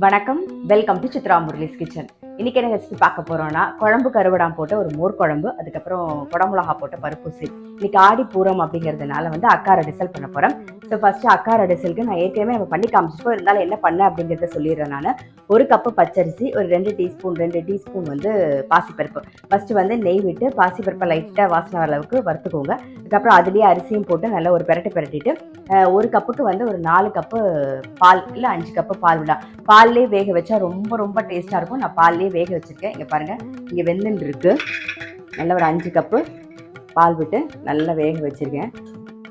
வணக்கம், welcome to Chitra Murali's kitchen. இன்னைக்கு என்ன ரெசிபி பார்க்க போறோம்னா, குழம்பு கருவடாம் போட்ட ஒரு மோர் குழம்பு, அதுக்கப்புறம் குடமிளகா போட்ட பருப்பு சீர். இன்னைக்கு ஆடி பூரம் அப்படிங்கிறதுனால அக்கார டிசல் பண்ண போறேன். ஸோ ஃபர்ஸ்ட் அக்கார டிசலுக்கு நான் ஏற்கனவே நம்ம பண்ணி காமிச்சிருக்கோம், இருந்தாலும் என்ன பண்ண அப்படிங்கிறத சொல்லிடுறேன். நான் ஒரு கப்பு பச்சரிசி, ஒரு 2 டீஸ்பூன் பாசிப்பருப்பு. ஃபர்ஸ்ட் நெய் விட்டு பாசிப்பருப்பை லைட்டாக வாசனை வர அளவுக்கு வறுத்துக்கோங்க. அதுக்கப்புறம் அதுலேயே அரிசியும் போட்டு நல்லா ஒரு பிரட்டிட்டு ஒரு கப்புக்கு ஒரு 4 கப்பு பால் இல்லை 5 கப்பு பால் விடலாம். பால்லே வேக வச்சா ரொம்ப ரொம்ப டேஸ்ட்டாக இருக்கும். நான் பால்லே வேக வச்சுருக்கேன். இங்கே பாருங்கள், இங்கே வெந்துன்னு இருக்குது. நல்லா ஒரு 5 கப்பு பால் விட்டு நல்லா வேக வச்சுருக்கேன்.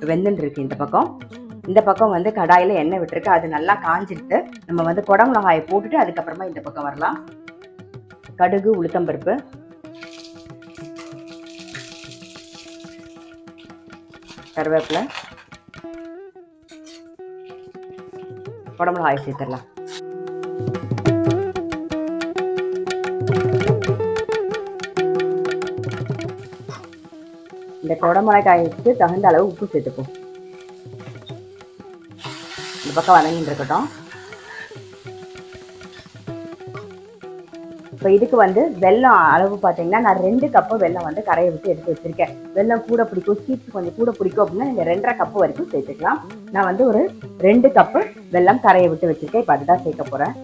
வெந்துன்னு இருக்குது. இந்த பக்கம் கடாயில் எண்ணெய் விட்டுருக்கு. அது நல்லா காஞ்சிட்டு நம்ம குடமிளகாயை போட்டுட்டு அதுக்கப்புறமா இந்த பக்கம் வரலாம். கடுகு, உளுத்தம்பருப்பு, கருவேப்பிலை, குடமிளகாயை சேர்த்துடலாம். இந்த குடமிளகாய்க்கு தகுந்த அளவு உப்பு சேர்த்துப்போம். இந்த பக்கம் வதங்கிட்டு இருக்கட்டும். இப்போ இதுக்கு வெல்லம் அளவு பார்த்தீங்கன்னா, நான் 2 கப்பு வெல்லம் கரையை விட்டு எடுத்து வச்சிருக்கேன். வெல்லம் கூட பிடிக்கும், ஸ்வீட் கொஞ்சம் கூட பிடிக்கும் அப்படின்னா நீங்கள் 2.5 கப்பு வரைக்கும் சேர்த்துக்கலாம். நான் ஒரு 2 கப்பு வெல்லம் கரையை விட்டு வச்சிருக்கேன். இப்போ அதுதான் சேர்க்க போகிறேன்.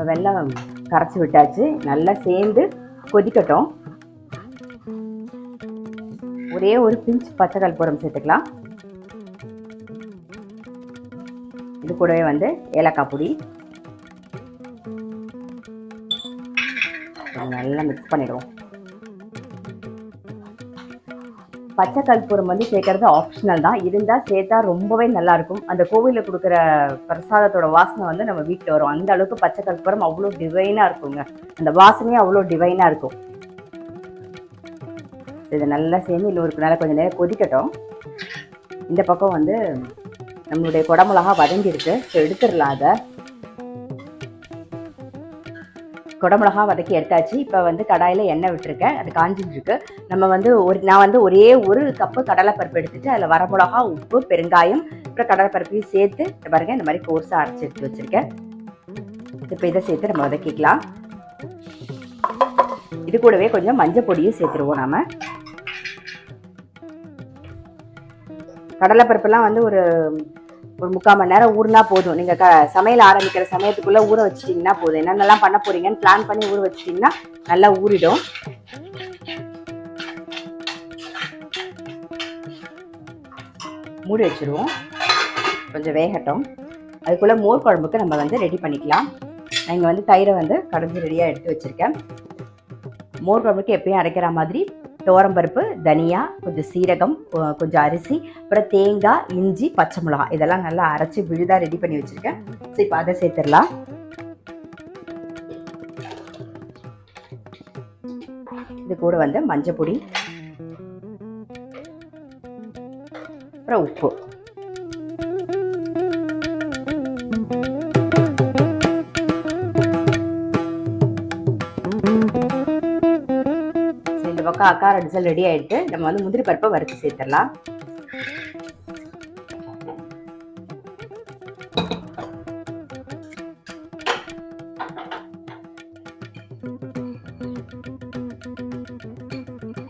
வெல்லம் கரைச்சி விட்டாச்சு. நல்லா சேர்ந்து கொதிக்கட்டும். ஒரே ஒரு பிஞ்ச் பச்சை கற்பூரம் சேர்த்துக்கலாம். இது கூடவே ஏலக்காய் பொடி நல்லா மிக்ஸ் பண்ணிடுவோம். பச்சை கற்பூரம் சேர்க்கறது ஆப்ஷனல் தான். இருந்தால் சேர்த்தா ரொம்பவே நல்லா இருக்கும். அந்த கோவிலில் கொடுக்குற பிரசாதத்தோட வாசனை நம்ம வீட்டில் வரும். அந்த அளவுக்கு பச்சை கற்பூரம் அவ்வளோ டிவைனாக இருக்குங்க. அந்த வாசனையும் அவ்வளோ டிவைனாக இருக்கும். இதை நல்லா சேர்ந்து இன்னொரு நல்லா கொஞ்சம் நேரம் கொதிக்கட்டும். இந்த பக்கம் நம்மளுடைய குடமிளகா வதங்கிருக்கு. ஸோ எடுத்துடலாம். அதை குடமிளகா வதக்கி எடுத்தாச்சு. இப்போ கடாயில் எண்ணெய் விட்டுருக்கேன். அது காஞ்சிட்டு இருக்கு. நம்ம நான் ஒரே ஒரு கப்பு கடலைப்பருப்பு எடுத்துட்டு அதில் வரமிளகா, உப்பு, பெருங்காயம், அப்புறம் கடலைப்பருப்பையும் சேர்த்து பாருங்க இந்த மாதிரி கோர்ஸாக அரைச்சி எடுத்து வச்சிருக்கேன். இப்போ இதை சேர்த்து நம்ம வதக்கிக்கலாம். இது கூடவே கொஞ்சம் மஞ்சள் பொடியும் சேர்த்துருவோம். நாம கடலைப்பருப்பெல்லாம் ஒரு 3/4 மணி நேரம் ஊறினா போதும். நீங்கள் சமையல் ஆரம்பிக்கிற சமயத்துக்குள்ளே ஊற வச்சிட்டிங்கன்னா போதும். என்னென்னலாம் பண்ண போகிறீங்கன்னு பிளான் பண்ணி ஊற வச்சிட்டிங்கன்னா நல்லா ஊறிடும். மூடி வச்சுருவோம். கொஞ்சம் வேகட்டும். அதுக்குள்ளே மோர் குழம்புக்கு நம்ம ரெடி பண்ணிக்கலாம். நான் இங்கே தயிரை கடைஞ்சி ரெடியாக எடுத்து வச்சுருக்கேன். மோர் குழம்புக்கு எப்பயும் அரைக்கிற மாதிரி துவரம்பருப்பு, தனியா, கொஞ்சம் சீரகம், கொஞ்சம் அரிசி, அப்புறம் தேங்காய், இஞ்சி, பச்சை மிளகாய் இதெல்லாம் நல்லா அரைச்சி விழுதாக ரெடி பண்ணி வச்சுருக்கேன். ஸோ இப்போ அதை சேர்த்துடலாம். இது கூட மஞ்சள் பொடி, அப்புறம் உப்பு. பக்கம் அக்கார டிசல் ரெடி ஆயிட்டு நம்ம முந்திரி பருப்பை வறுத்து சேர்த்துடலாம்.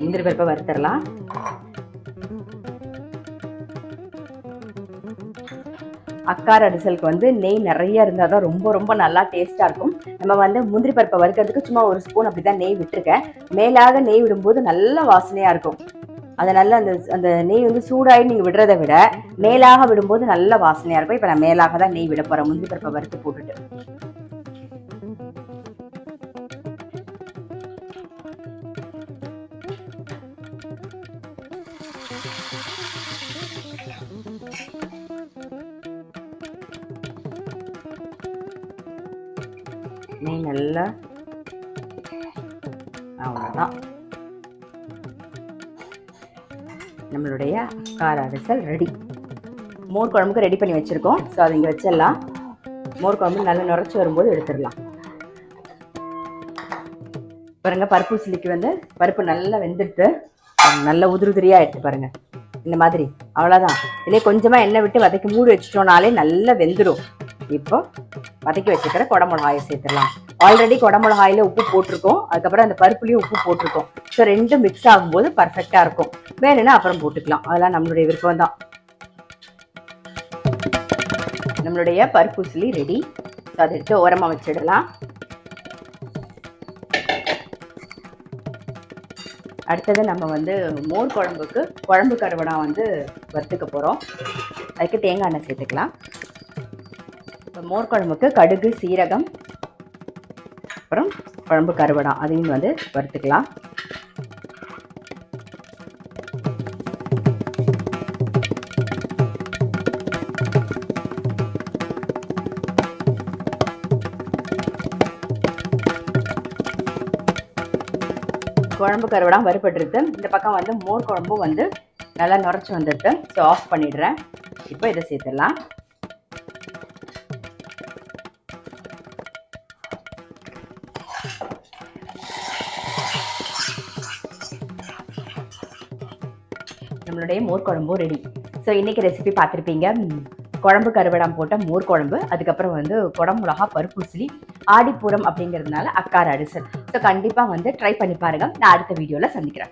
முந்திரி பருப்பை வறுத்துடலாம். அக்கார அடிசலுக்கு நெய் நிறைய இருந்தால் தான் ரொம்ப ரொம்ப நல்லா டேஸ்ட்டாக இருக்கும். நம்ம முந்திரி பருப்பை வறுக்கிறதுக்கு சும்மா ஒரு ஸ்பூன் அப்படி தான் நெய் விட்டுருக்கேன். மேலாக நெய் விடும்போது நல்ல வாசனையாக இருக்கும். அதனால அந்த நெய் சூடாகி நீங்கள் விடுறதை விட மேலாக விடும்போது நல்ல வாசனையாக இருக்கும். இப்போ நான் மேலாக தான் நெய் விட போகிறேன், முந்திரி பருப்பை வறுத்து போட்டுட்டு. நெய் நல்லா அவ்வளோதான். நம்மளுடைய அக்கார அரிசல் ரெடி. மோர் குழம்புக்கு ரெடி பண்ணி வச்சுருக்கோம். ஸோ அதை இங்கே வச்சிடலாம். மோர் குழம்பு நல்லா நுரைச்சி வரும்போது எடுத்துடலாம். பாருங்க, பருப்பு உசிலிக்கு வந்து பருப்பு நல்லா வெந்துட்டு நல்லா உதிரியாக எடுத்து பாருங்க. இந்த மாதிரி அவ்வளோதான். இதே கொஞ்சமாக எண்ணெய் விட்டு வதக்கி மூடி வச்சிட்டோம்னாலே நல்லா வெந்துடும். இப்போ வதக்கி வச்சுக்கிற குடமிளகாயை சேர்த்துடலாம். ஆல்ரெடி குடமிளகாயில் உப்பு போட்டிருக்கோம், அதுக்கப்புறம் அந்த பருப்புலேயும் உப்பு போட்டிருக்கோம். ஸோ ரெண்டும் மிக்ஸ் ஆகும்போது பர்ஃபெக்டாக இருக்கும். வேணும்னா அப்புறம் போட்டுக்கலாம், அதெல்லாம் நம்மளுடைய விருப்பம் தான். நம்மளுடைய பருப்பு உசிலி ரெடி. ஸோ அதை எடுத்து ஓரமாக வச்சிடலாம். அடுத்தது நம்ம வந்து மோர் குழம்புக்கு குழம்பு கருவடா வந்து வறுத்துக்க போகிறோம். அதுக்கு தேங்காய் எண்ணெய் சேர்த்துக்கலாம். இப்போ மோர் குழம்புக்கு கடுகு, சீரகம், அப்புறம் குழம்பு கருவடா அதையும் வந்து வறுத்துக்கலாம். குழம்பு கருவடாம் வறுபட்டுருது. இந்த பக்கம் வந்து மோர் குழம்பும் வந்து நல்லா நுரைச்சி வந்துடுது. ஸோ ஆஃப் பண்ணிடுறேன். இப்போ இதை சேர்த்துடலாம். நம்மளுடைய மோர் குழம்பும் ரெடி. ஸோ இன்றைக்கி ரெசிபி பார்த்துருப்பீங்க. குழம்பு கருவடாம் போட்ட மோர் குழம்பு, அதுக்கப்புறம் வந்து குடமிளகா பருப்பு உசிலி, ஆடி பூரம் அப்படிங்கிறதுனால அக்கார அடிசல். ஸோ கண்டிப்பாக வந்து ட்ரை பண்ணி பாருங்கள். நான் அடுத்த வீடியோவில் சந்திக்கிறேன்.